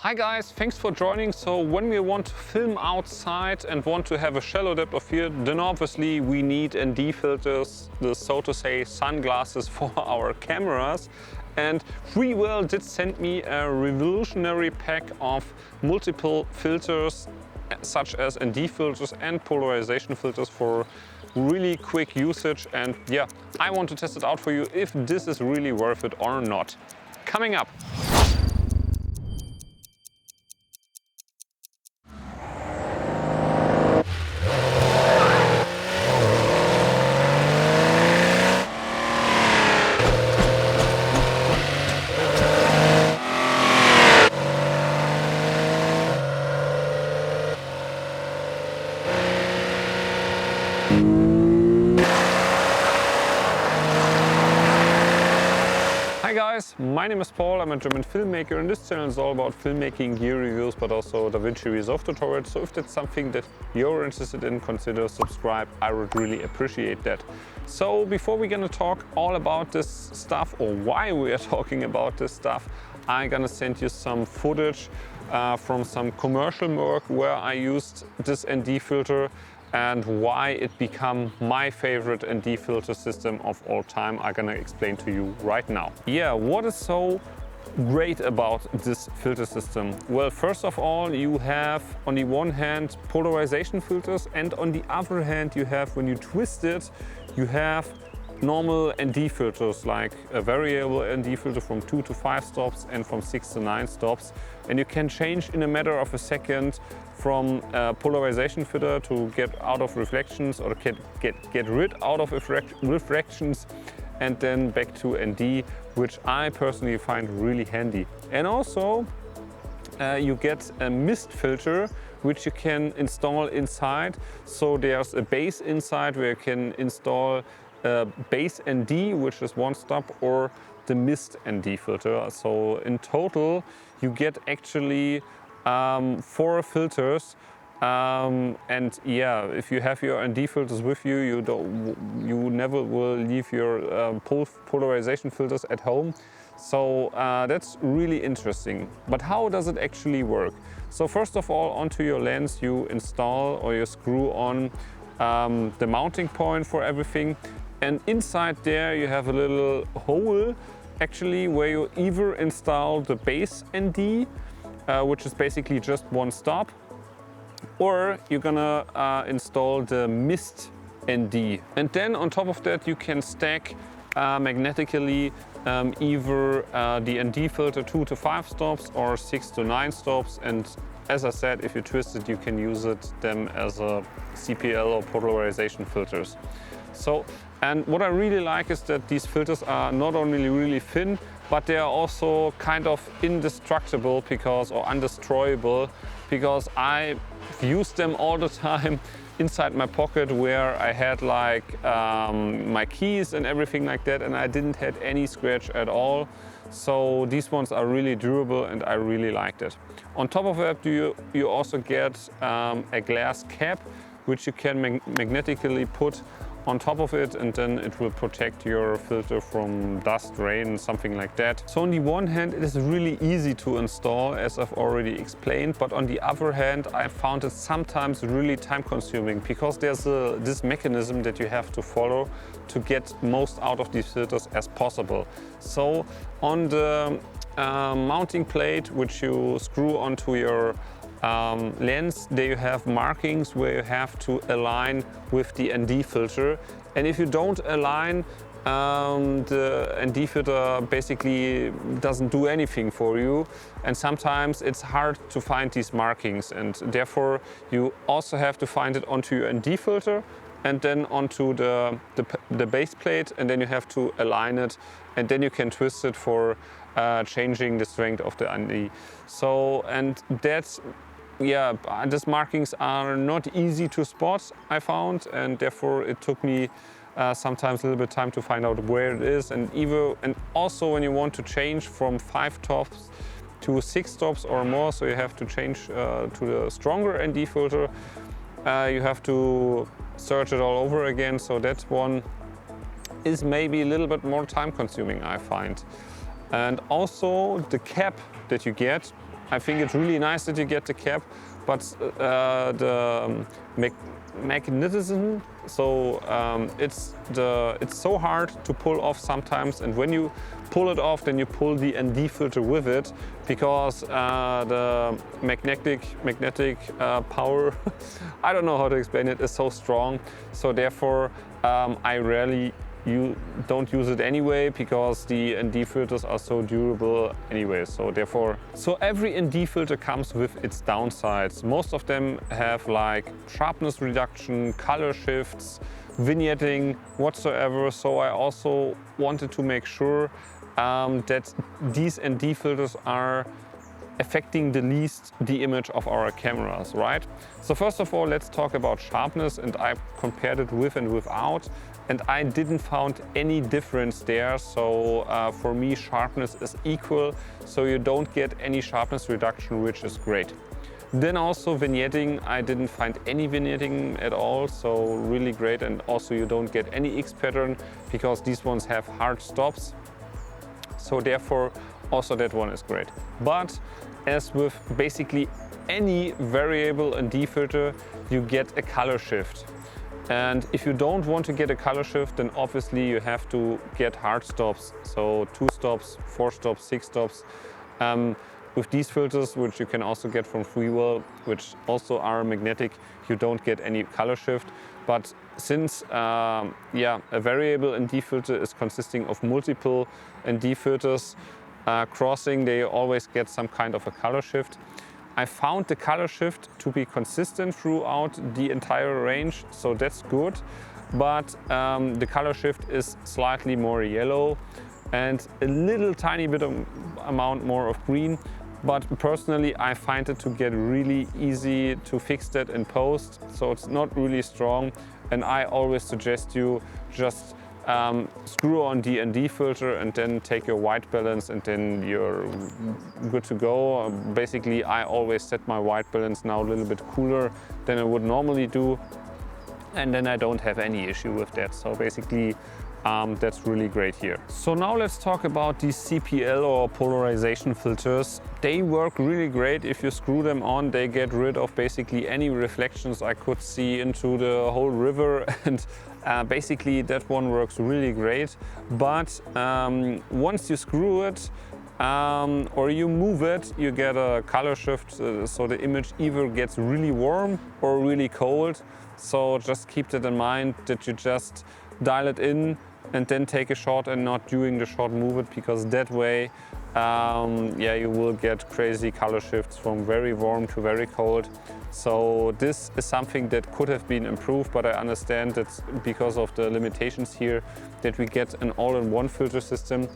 Hi guys, thanks for joining. So when we want to film outside and want to have a shallow depth of field, then obviously we need ND filters, the so to say sunglasses for our cameras. And Freewell did send me a revolutionary pack of multiple filters such as ND filters and polarization filters for really quick usage. And yeah, I want to test it out for you if this is really worth it or not. Coming up. Hi guys, my name is Paul, I'm a German filmmaker and this channel is all about filmmaking, gear reviews, but also DaVinci Resolve tutorials. So if that's something that you're interested in, consider subscribe, I would really appreciate that. So before we're gonna talk all about this stuff or why we are talking about this stuff, I'm gonna send you some footage from some commercial work where I used this ND filter and why it became my favorite ND filter system of all time. I'm gonna explain to you right now. Yeah, what is so great about this filter system? Well, first of all, you have on the one hand polarization filters, and on the other hand you have, when you twist it, you have normal ND filters, like a variable ND filter from 2 to 5 stops and from 6 to 9 stops. And you can change in a matter of a second from a polarization filter to get out of reflections or get rid out of refractions, and then back to ND, which I personally find really handy. And also you get a mist filter which you can install inside. So there's a base inside where you can install base ND, which is one stop, or the mist ND filter. So in total you get actually 4 filters, and yeah, if you have your ND filters with you, you never will leave your polarization filters at home. So that's really interesting. But how does it actually work? So first of all, onto your lens you install or you screw on the mounting point for everything. And inside there you have a little hole actually where you either install the base ND, which is basically just one stop, or you're gonna install the mist ND. And then on top of that you can stack magnetically either the ND filter 2 to 5 stops or 6 to 9 stops. And as I said, if you twist it, you can use them as a CPL or polarization filters. So, and what I really like is that these filters are not only really thin, but they are also kind of indestructible or undestroyable, because I used them all the time inside my pocket where I had like my keys and everything like that, and I didn't have any scratch at all. So these ones are really durable and I really liked it. On top of that you also get a glass cap which you can magnetically put on top of it, and then it will protect your filter from dust, rain, something like that. So on the one hand it is really easy to install, as I've already explained, but on the other hand I found it sometimes really time consuming, because there's this mechanism that you have to follow to get most out of these filters as possible. So on the mounting plate which you screw onto your lens, there you have markings where you have to align with the ND filter, and if you don't align, the ND filter basically doesn't do anything for you, and sometimes it's hard to find these markings, and therefore you also have to find it onto your ND filter and then onto the base plate, and then you have to align it, and then you can twist it for changing the strength of the ND. So, and that's, yeah, these markings are not easy to spot, I found, and therefore it took me sometimes a little bit time to find out where it is. And also when you want to change from 5 stops to 6 stops or more, so you have to change to the stronger ND filter, you have to search it all over again. So that one is maybe a little bit more time consuming, I find. And also the cap that you get I think it's really nice that you get the cap, but the magnetism, so it's so hard to pull off sometimes, and when you pull it off, then you pull the ND filter with it, because the magnetic power, I don't know how to explain it, is so strong. So therefore you don't use it anyway, because the ND filters are so durable anyway. So therefore, every ND filter comes with its downsides. Most of them have like sharpness reduction, color shifts, vignetting, whatsoever. So I also wanted to make sure that these ND filters are affecting the least the image of our cameras, right? So first of all, let's talk about sharpness, and I compared it with and without, and I didn't find any difference there. So for me, sharpness is equal, so you don't get any sharpness reduction, which is great. Then also vignetting, I didn't find any vignetting at all, so really great. And also you don't get any X pattern, because these ones have hard stops. So therefore, also that one is great. But as with basically any variable ND filter, you get a color shift. And if you don't want to get a color shift, then obviously you have to get hard stops. So 2 stops, 4 stops, 6 stops. With these filters, which you can also get from Freewell, which also are magnetic, you don't get any color shift. But since a variable ND filter is consisting of multiple ND filters crossing, they always get some kind of a color shift. I found the color shift to be consistent throughout the entire range, so that's good. But the color shift is slightly more yellow and a little tiny bit of amount more of green. But personally, I find it to get really easy to fix that in post, so it's not really strong. And I always suggest you just screw on the ND filter and then take your white balance, and then you're good to go. Basically, I always set my white balance now a little bit cooler than I would normally do, and then I don't have any issue with that. So basically, that's really great here. So now let's talk about these CPL or polarization filters. They work really great. If you screw them on, they get rid of basically any reflections I could see into the whole river, and basically that one works really great. But once you screw it or you move it, you get a color shift, so the image either gets really warm or really cold. So just keep that in mind, that you just dial it in and then take a shot, and not during the shot move it, because that way you will get crazy color shifts from very warm to very cold. So this is something that could have been improved, but I understand that because of the limitations here, that we get an all-in-one filter system.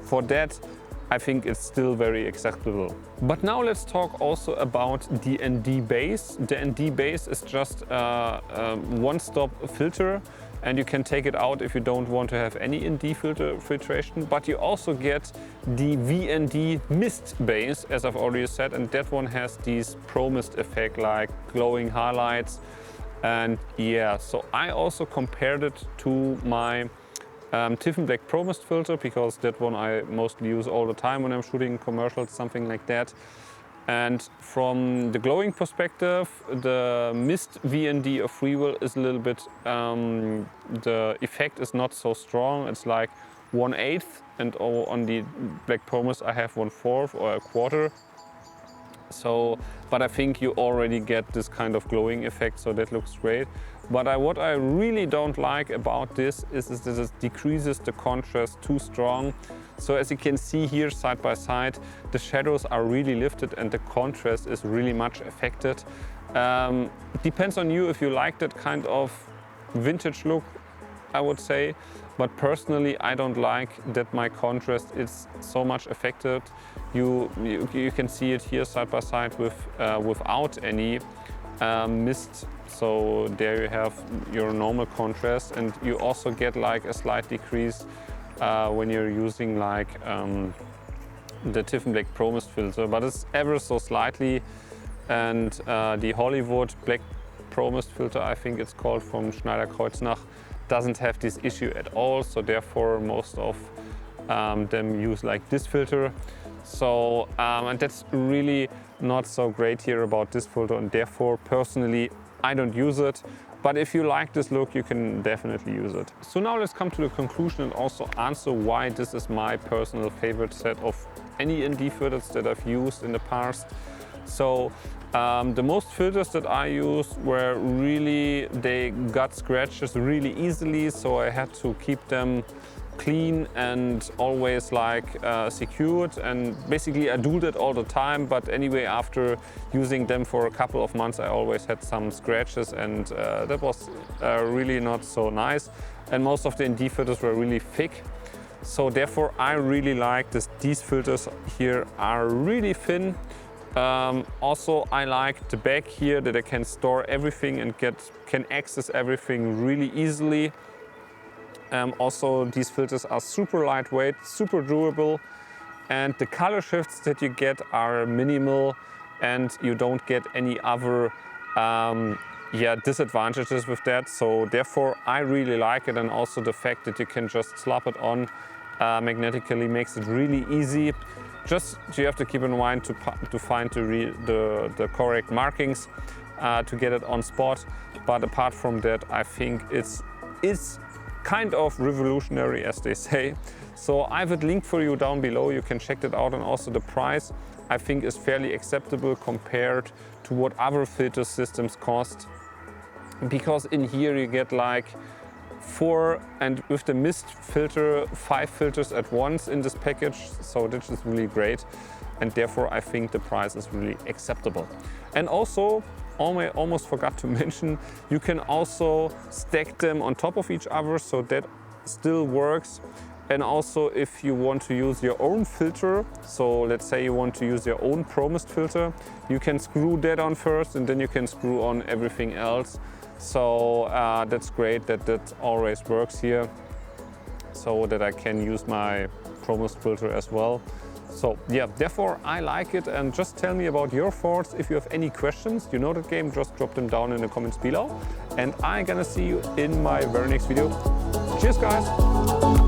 For that, I think it's still very acceptable. But now let's talk also about the ND base. The ND base is just a one-stop filter, and you can take it out if you don't want to have any ND filtration. But you also get the VND mist base, as I've already said, and that one has these ProMist effect, like glowing highlights. And yeah, so I also compared it to my Tiffen Black ProMist filter, because that one I mostly use all the time when I'm shooting commercials, something like that. And from the glowing perspective, the mist VND of Freewell is a little bit, the effect is not so strong. It's like 1/8, and on the Black ProMist I have 1/4 or a quarter. So, but I think you already get this kind of glowing effect, so that looks great. But what I really don't like about this is that it decreases the contrast too strong. So as you can see here side by side, the shadows are really lifted and the contrast is really much affected. Depends on you if you like that kind of vintage look, I would say. But personally, I don't like that my contrast is so much affected. You can see it here side by side with without any mist. So there you have your normal contrast, and you also get like a slight decrease when you're using like the Tiffen Black ProMist filter, but it's ever so slightly. And the Hollywood Black ProMist filter, I think it's called, from Schneider Kreuznach, doesn't have this issue at all. So therefore most of them use like this filter. So and that's really not so great here about this filter, and therefore personally I don't use it. But if you like this look, you can definitely use it. So now let's come to the conclusion and also answer why this is my personal favorite set of any ND filters that I've used in the past. So the most filters that I used were really, they got scratches really easily, so I had to keep them clean and always like secured, and basically I do that all the time. But anyway, after using them for a couple of months, I always had some scratches, and that was really not so nice. And most of the ND filters were really thick, so therefore I really like this. These filters here are really thin. Also, I like the back here that I can store everything and can access everything really easily. Also, these filters are super lightweight, super durable, and the color shifts that you get are minimal, and you don't get any other disadvantages with that. So therefore I really like it, and also the fact that you can just slap it on magnetically makes it really easy. Just you have to keep in mind to find the correct markings to get it on spot. But apart from that, I think it's kind of revolutionary, as they say. So I have it linked for you down below. You can check that out, and also the price I think is fairly acceptable compared to what other filter systems cost, because in here you get like 4, and with the mist filter, 5 filters at once in this package. So this is really great, and therefore I think the price is really acceptable. And also, I almost forgot to mention, you can also stack them on top of each other, so that still works. And also, if you want to use your own filter, so let's say you want to use your own ProMist filter, you can screw that on first, and then you can screw on everything else. So that's great that that always works here, so that I can use my ProMist filter as well. So yeah, therefore I like it. And just tell me about your thoughts. If you have any questions, you know the game, just drop them down in the comments below. And I'm gonna see you in my very next video. Cheers guys!